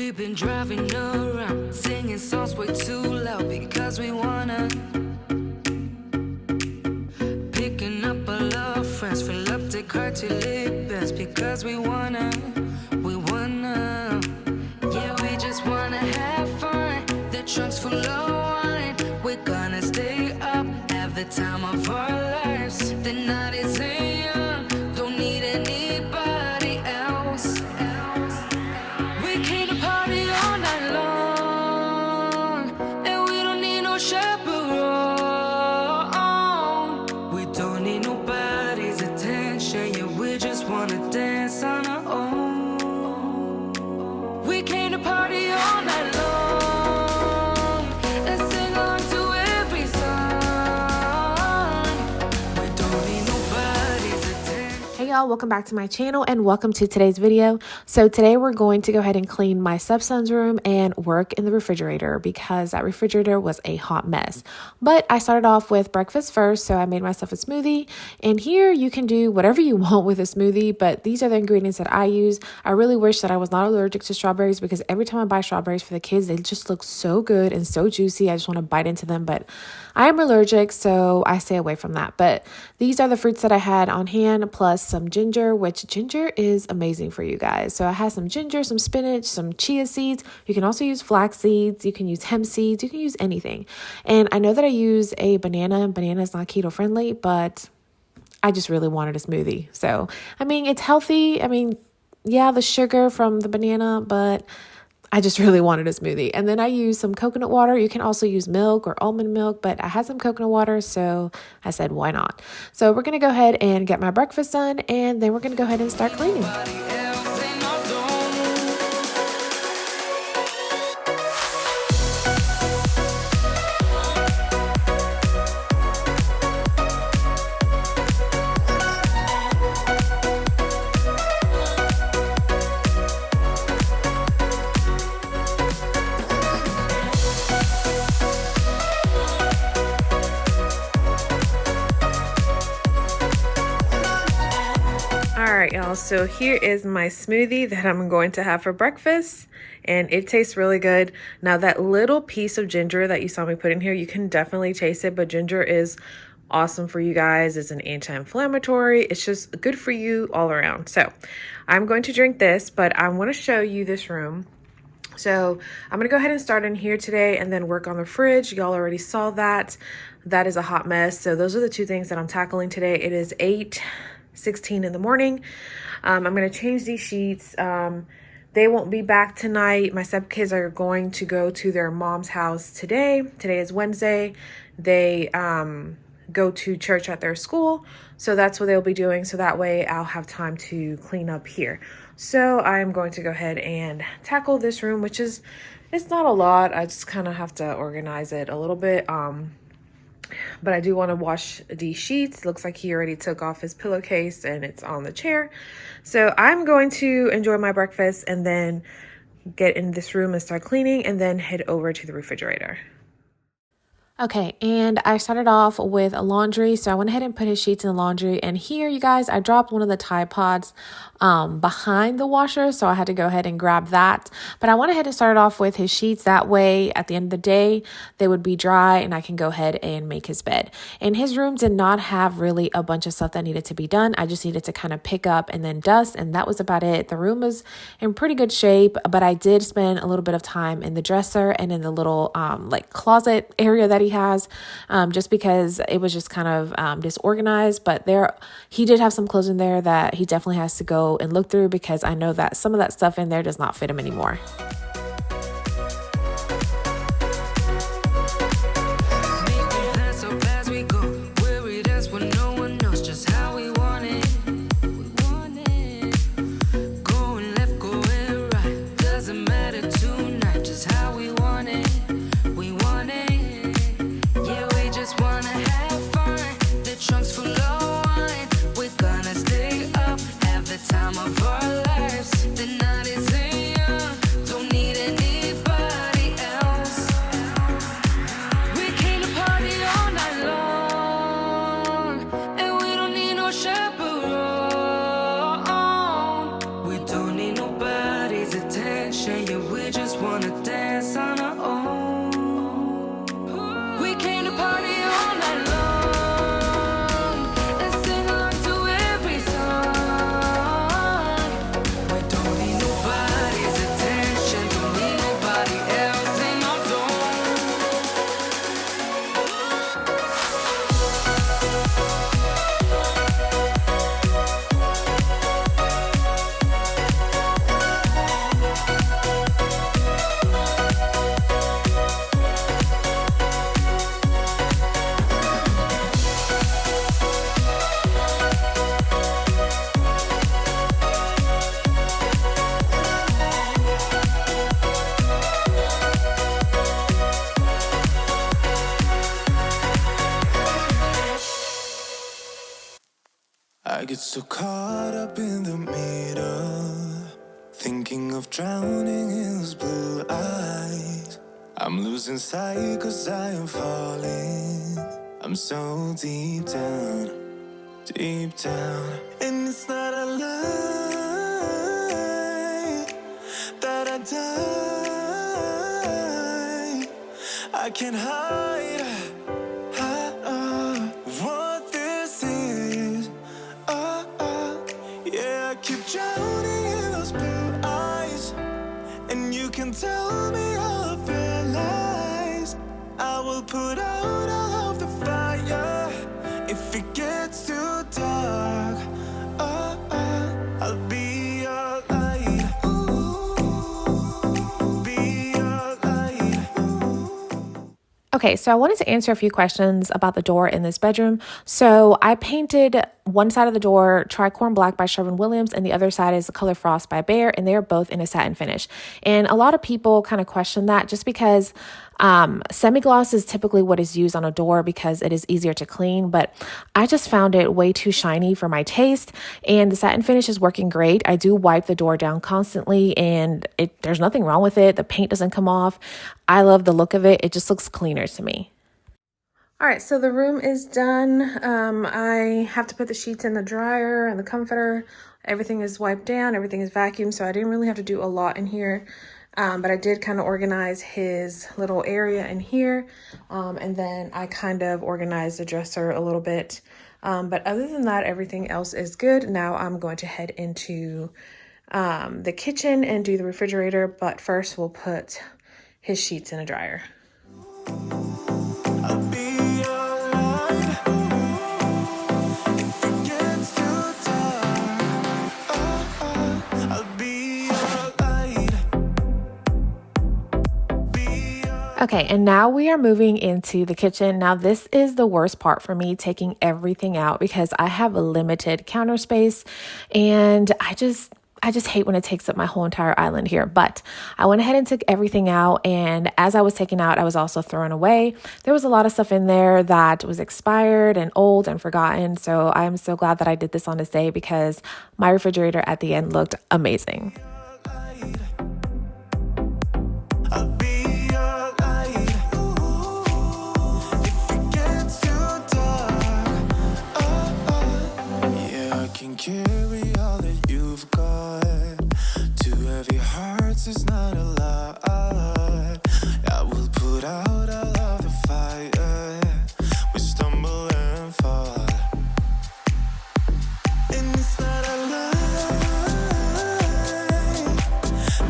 We've been driving around, singing songs way too loud because we wanna. Picking up all our friends, fill up the Acrylic bands because we wanna. Yeah, we just wanna have fun. The trunk's full of wine. We're gonna stay up, have the time of our lives. The night is young, don't need anybody else. We came to party all night long, and we don't need no chaperone. We don't need nobody's attention, yeah, we just wanna dance on our own. We came to party all night long and sing along to every song. We don't need nobody's attention. Hey y'all, welcome back to my channel and welcome to today's video. So today we're going to go ahead and clean my stepson's room and work in the refrigerator because that refrigerator was a hot mess. But I started off with breakfast first, so I made myself a smoothie. And here you can do whatever you want with a smoothie, but these are the ingredients that I use. I really wish that I was not allergic to strawberries because every time I buy strawberries for the kids, they just look so good and so juicy. I just want to bite into them, but I am allergic, so I stay away from that. But these are the fruits that I had on hand, plus some ginger, which ginger is amazing for you guys. So I had some ginger, some spinach, some chia seeds. You can also use flax seeds. You can use hemp seeds. You can use anything. And I know that I use a banana. Banana is not keto friendly, but I just really wanted a smoothie. So, I mean, it's healthy. I mean, yeah, the sugar from the banana, but I just really wanted a smoothie. And then I used some coconut water. You can also use milk or almond milk, but I had some coconut water, so I said, why not? So we're going to go ahead and get my breakfast done, and then we're going to go ahead and start cleaning. All right, y'all, so here is my smoothie that I'm going to have for breakfast, and it tastes really good. Now, that little piece of ginger that you saw me put in here, you can definitely taste it, but ginger is awesome for you guys. It's an anti-inflammatory. It's just good for you all around. So I'm going to drink this, but I want to show you this room. So I'm going to go ahead and start in here today and then work on the fridge. Y'all already saw that. That is a hot mess. So those are the two things that I'm tackling today. It is 8:16 in the morning. I'm going to change these sheets. They won't be back tonight. My stepkids are going to go to their mom's house today. Today is Wednesday. They go to church at their school. So that's what they'll be doing. So that way I'll have time to clean up here. So I'm going to go ahead and tackle this room, which is, it's not a lot. I just kind of have to organize it a little bit. But I do want to wash these sheets. Looks like he already took off his pillowcase and it's on the chair. So I'm going to enjoy my breakfast and then get in this room and start cleaning and then head over to the refrigerator. Okay, and I started off with laundry, so I went ahead and put his sheets in the laundry, and here, you guys, I dropped one of the Tide Pods behind the washer, so I had to go ahead and grab that, but I went ahead and started off with his sheets. That way, at the end of the day, they would be dry, and I can go ahead and make his bed. And his room did not have really a bunch of stuff that needed to be done. I just needed to kind of pick up and then dust, and that was about it. The room was in pretty good shape, but I did spend a little bit of time in the dresser and in the little like closet area that he has, just because it was just kind of disorganized. But he did have some clothes in there that he definitely has to go and look through, because I know that some of that stuff in there does not fit him anymore. Time of our lives, the night is young, don't just wanna dance on our own. We came to party all night long and sing along to every song. We don't need nobody's attention, don't need nobody else in our zone. I get so caught up in the middle, thinking of drowning in those blue eyes. I'm losing sight 'cause I am falling. I'm so deep down, and it's not a lie that I die. I can't hide what this is. Yeah, I keep drowning in those blue eyes, and you can tell me all of your lies. I will put out all of the fire if it gets too dark. I'll be your light. Be your light. Okay, so I wanted to answer a few questions about the door in this bedroom. So I painted one side of the door Tricorn Black by Sherwin-Williams, and the other side is the color Frost by Behr, and they're both in a satin finish. And a lot of people kind of question that just because semi-gloss is typically what is used on a door because it is easier to clean, but I just found it way too shiny for my taste, and the satin finish is working great. I do wipe the door down constantly, and there's nothing wrong with it. The paint doesn't come off. I love the look of it. It just looks cleaner to me. All right, so the room is done. I have to put the sheets in the dryer and the comforter. Everything is wiped down. Everything is vacuumed, so I didn't really have to do a lot in here. But I did kind of organize his little area in here. And then I kind of organized the dresser a little bit. But other than that, everything else is good. Now I'm going to head into the kitchen and do the refrigerator. But first, we'll put his sheets in a dryer. I'll be your light if it gets too dark. I'll be your light. Okay, and now we are moving into the kitchen. Now this is the worst part for me, taking everything out because I have a limited counter space, and I just hate when it takes up my whole entire island here. But I went ahead and took everything out, and as I was taking out, I was also throwing away. There was a lot of stuff in there that was expired and old and forgotten, so I am so glad that I did this on this day because my refrigerator at the end looked amazing. I'll be your light if it gets too dark. Yeah, I can carry all that you've got. Two heavy hearts is not a lot. I will put out all of the fire. We stumble and fall, and it's not a lie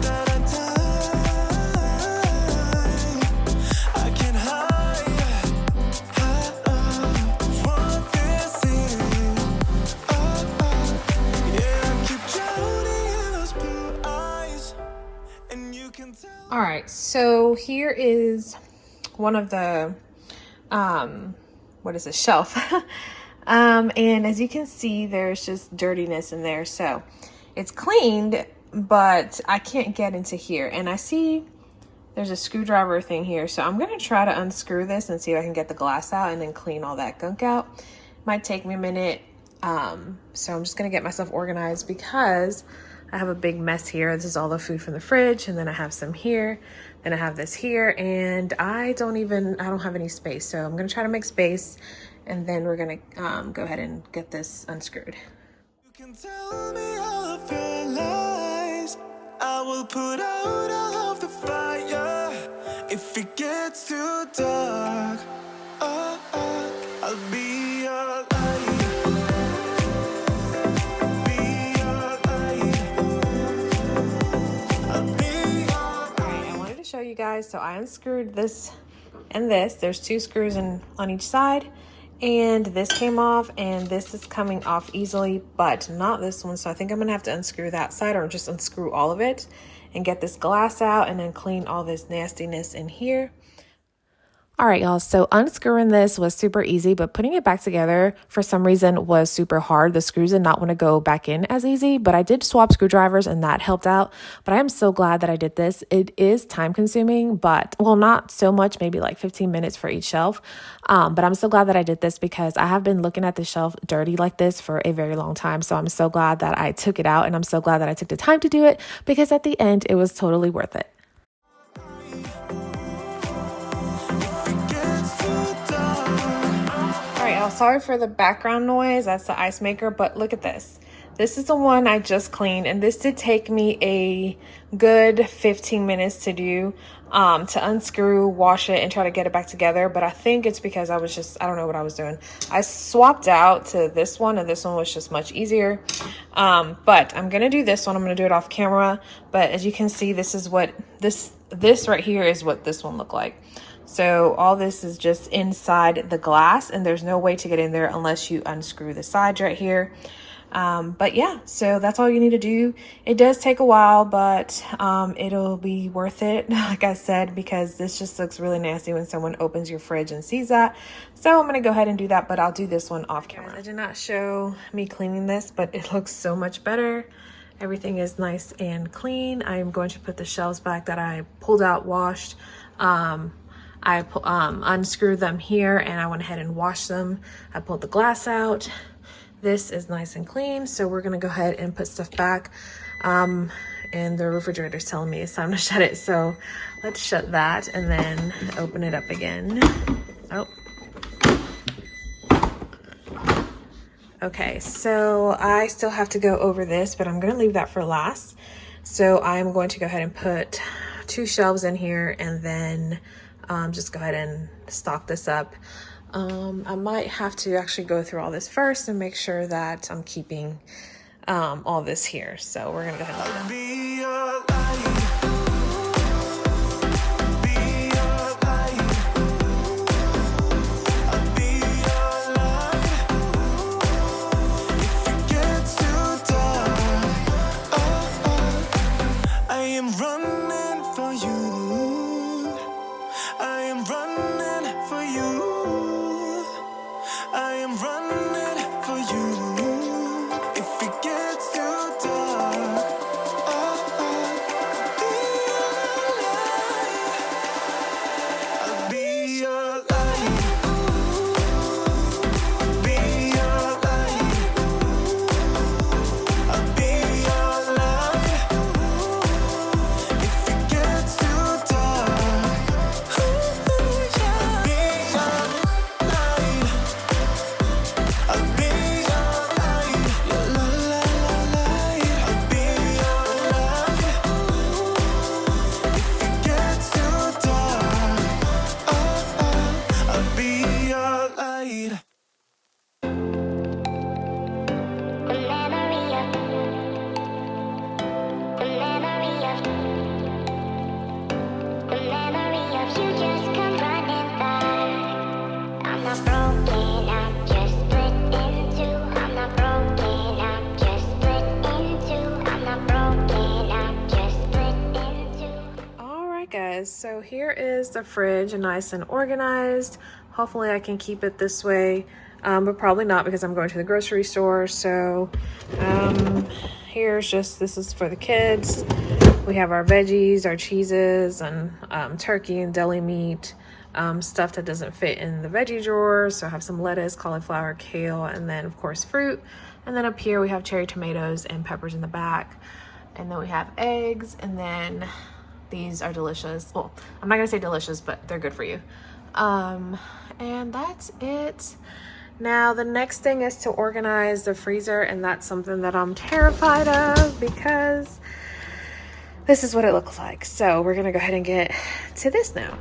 that I die. I can't hide what this is. Yeah, I keep drowning in those blue eyes, and you can tell. All right, so here is one of the, what is a shelf? And as you can see, there's just dirtiness in there. So it's cleaned, but I can't get into here. And I see there's a screwdriver thing here. So I'm going to try to unscrew this and see if I can get the glass out and then clean all that gunk out. Might take me a minute. So I'm just going to get myself organized because I have a big mess here. This is all the food from the fridge, and then I have some here, then I have this here, and I don't have any space. So I'm gonna try to make space, and then we're gonna go ahead and get this unscrewed. You can tell me all of your lies. I will put out all of the fire. If it gets too dark, I'll be your light. Be your light. I'll be your I wanted to show you guys, so I unscrewed this and this. There's 2 screws on each side, and this came off, and this is coming off easily, but not this one. So I think I'm gonna have to unscrew that side, or just unscrew all of it and get this glass out and then clean all this nastiness in here. All right, y'all, so unscrewing this was super easy, but putting it back together for some reason was super hard. The screws did not want to go back in as easy, but I did swap screwdrivers and that helped out. But I am so glad that I did this. It is time consuming, but well, not so much, maybe like 15 minutes for each shelf. But I'm so glad that I did this because I have been looking at the shelf dirty like this for a very long time. So I'm so glad that I took it out, and I'm so glad that I took the time to do it, because at the end, it was totally worth it. Sorry for the background noise. That's the ice maker, but look at this. This is the one I just cleaned, and this did take me a good 15 minutes to do, to unscrew, wash it, and try to get it back together. But I think it's because I don't know what I was doing. I swapped out to this one, and this one was just much easier. But I'm gonna do this one. I'm gonna do it off camera. But as you can see, this is what this right here is what this one looked like. So all this is just inside the glass, and there's no way to get in there unless you unscrew the sides right here. But yeah, so that's all you need to do. It does take a while, but it'll be worth it, like I said, because this just looks really nasty when someone opens your fridge and sees that. So I'm gonna go ahead and do that, but I'll do this one off camera. I did not show me cleaning this, but it looks so much better. Everything is nice and clean. I am going to put the shelves back that I pulled out, washed. I unscrewed them here, and I went ahead and washed them. I pulled the glass out. This is nice and clean, so we're gonna go ahead and put stuff back. And the refrigerator's telling me it's time to shut it, so let's shut that and then open it up again. Oh. Okay, so I still have to go over this, but I'm gonna leave that for last. So I'm going to go ahead and put 2 shelves in here, and then just go ahead and stock this up. I might have to actually go through all this first and make sure that I'm keeping all this here. So we're gonna go ahead and do that. Be your light. Be your light. I'll be your light. If it gets too dark, I am running for you. I am running for you. I am running for you. If it gets too dark, I'll be your light. Be your light. I'll be your light. If it gets too dark, I'll be your light. I'll be your light. Your light. I'll be your light. If it gets too dark, I'll be your light. Alright guys, so here is the fridge, nice and organized. Hopefully I can keep it this way, but probably not because I'm going to the grocery store. So here's just, this is for the kids. We have our veggies, our cheeses, and turkey and deli meat, stuff that doesn't fit in the veggie drawer. So I have some lettuce, cauliflower, kale, and then of course fruit. And then up here we have cherry tomatoes and peppers in the back. And then we have eggs, and then these are delicious. Well, I'm not gonna say delicious, but they're good for you. And that's it. Now the next thing is to organize the freezer, and that's something that I'm terrified of because this is what it looks like. So we're gonna go ahead and get to this now.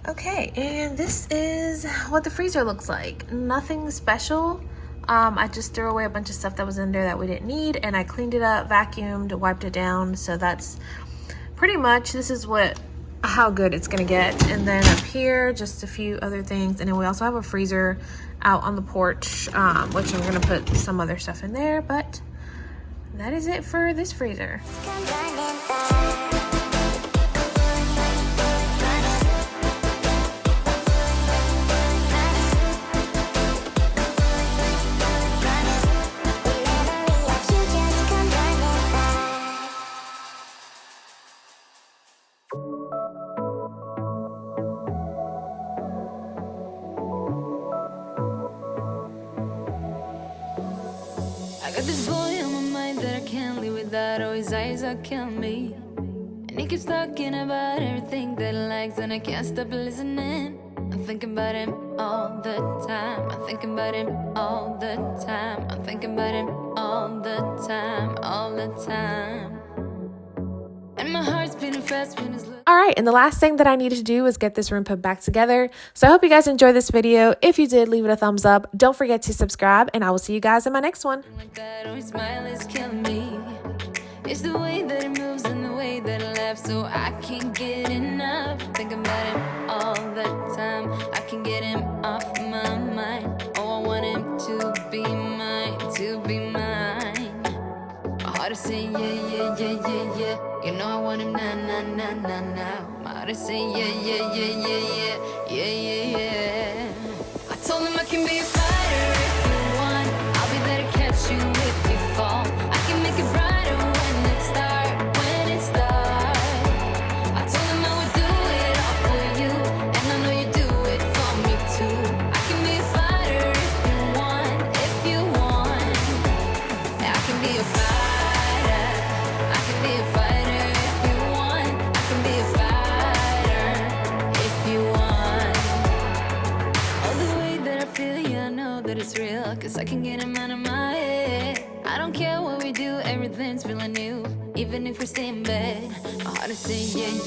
Okay, and this is what the freezer looks like. Nothing special. I just threw away a bunch of stuff that was in there that we didn't need, and I cleaned it up, vacuumed, wiped it down. So that's pretty much, this is how good it's gonna get. And then up here, just a few other things. And then we also have a freezer out on the porch, which I'm gonna put some other stuff in there, but that is it for this freezer. I got this boy on my mind that I can't live without. Oh, his eyes are killing me. And he keeps talking about everything that he likes, and I can't stop listening. I'm thinking about him all the time. I'm thinking about him all the time. I'm thinking about him all the time, all the time. And my heart's beating fast when it's All right, and the last thing that I needed to do was get this room put back together. So I hope you guys enjoyed this video. If you did, leave it a thumbs up. Don't forget to subscribe, and I will see you guys in my next one. like that. Oh, his smile is killing me. It's the way that he moves and the way that he laughs, so I can't get enough. Think about him all the time. I can get him off my mind. Oh, I want him to be mine, to be mine. My heart is saying yeah, yeah, yeah, yeah, yeah. You know I want him now, now, now, now, now. My heart is saying yeah, yeah, yeah, yeah, yeah, yeah, yeah, yeah. I told him I can be a fighter if you want. I'll be there to catch you if you fall. I can make it brighter when it's dark, when it's dark. I told him I would do it all for you, and I know you do it for me too. I can be a fighter if you want, if you want. I can be a fighter. I can be a fighter if you want. I can be a fighter if you want. All the way that I feel, yeah, I know that it's real, 'cause I can get him out of my head. I don't care what we do, everything's feeling new. Even if we stay in bed, my heart is saying yeah,